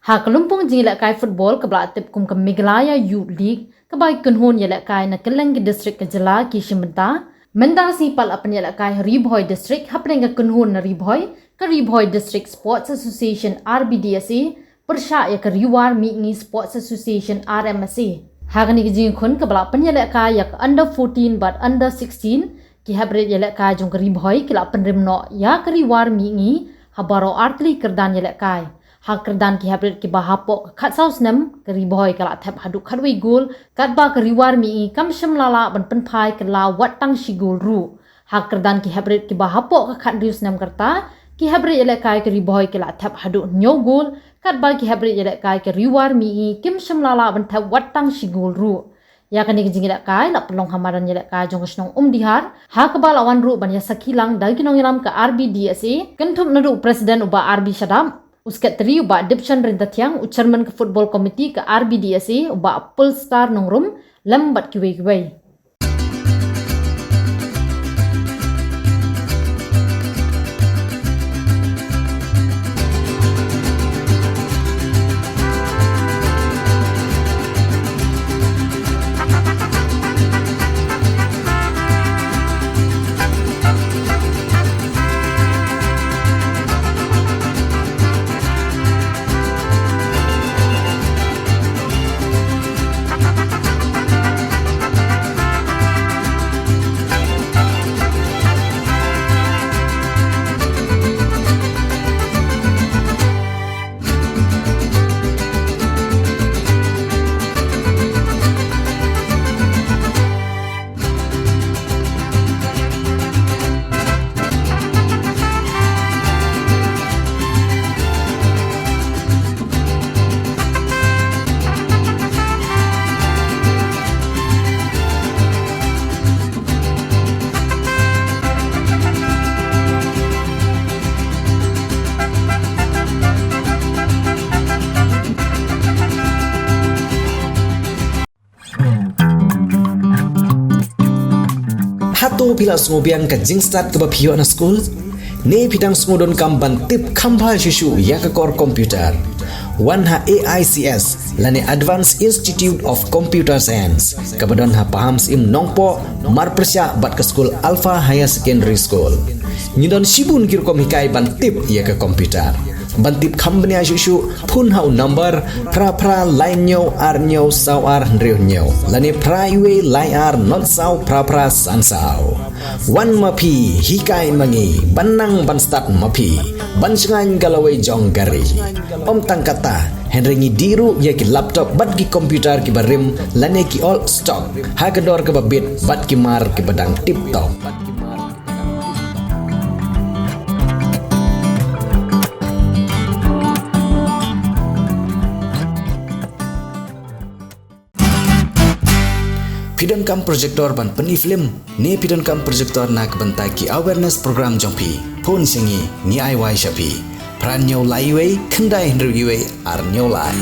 ha kelumpung jila kai football ke belatip kum ke Meghalaya Youth League ke bai kunhun yala kai na Kelangi district ke jela ki shimenta menda si pal apan yala kai Ribhoy district hapeng ke kunhun na Ribhoy district sports association RBDSA persya ya ke Riwar Mingi sports association RMSA hagani ke jing khun ke bala pan yala kai yak under 14 but under 16 ki habret yala kai jong ke Ribhoy ki la pan rimno ya ke Riwar Mingi habaro artli kerdan yala kai ha kerdan ki habret ki bahapok khat saus nam ke Ribhoy kala thap haduk khatwi gol kat ba ke Riwar Mingi kam sham lala ban pen phai ke la wat tang shi gol ru ha kerdan ki habret ki bahapok khat rius nam karta ki habret yala kai ke Ribhoy kala thap haduk nyo gol kat ba ki habret yala kai ke Riwar Mingi kim sham lala ban thap wat tang shi gol ru ya kani ke jingila kai la pelong hamaran yala kai jong snong dihar ha ke bala wan ru ban ya sakilang dagi nong ilam ke RBDSA kentum nadu presiden uba RB Shadam uskat tri uba dipshan rintatiang chairman ke football committee ke RBDSA uba Apple Star nongrum lambat kiwe Hato pila sungobiang ka jingstart ke bapio na school ne pidang sungudon kamban tip kambal shishu ya ke core computer wanha AICS lani Advanced Institute of Computer Science kabadon ha paham sim nongpo mar persya bat ke school Alpha Higher Secondary School nyidon shibun kir kom hikai ban tip ya ke computer bantip company asyushu pun hau number pra line nyo ar nyo saw ar nrio nyo lani pra iwe line ar not saw pra san saw wan mapi hikai mangi banang ban start mapi ban sengan galawai jong gari om tangkata henry diru ya ki laptop bat ki computer ki barim lani ki all stock hagador ke babit bat ki mar ki badang tip top Pidon kam projector ban peni film ne pidon kam projector nak bentai ki awareness program jongpi phone singi ni ai wai shapi pran nyo lai wei khandai hendru yue ar nyo lai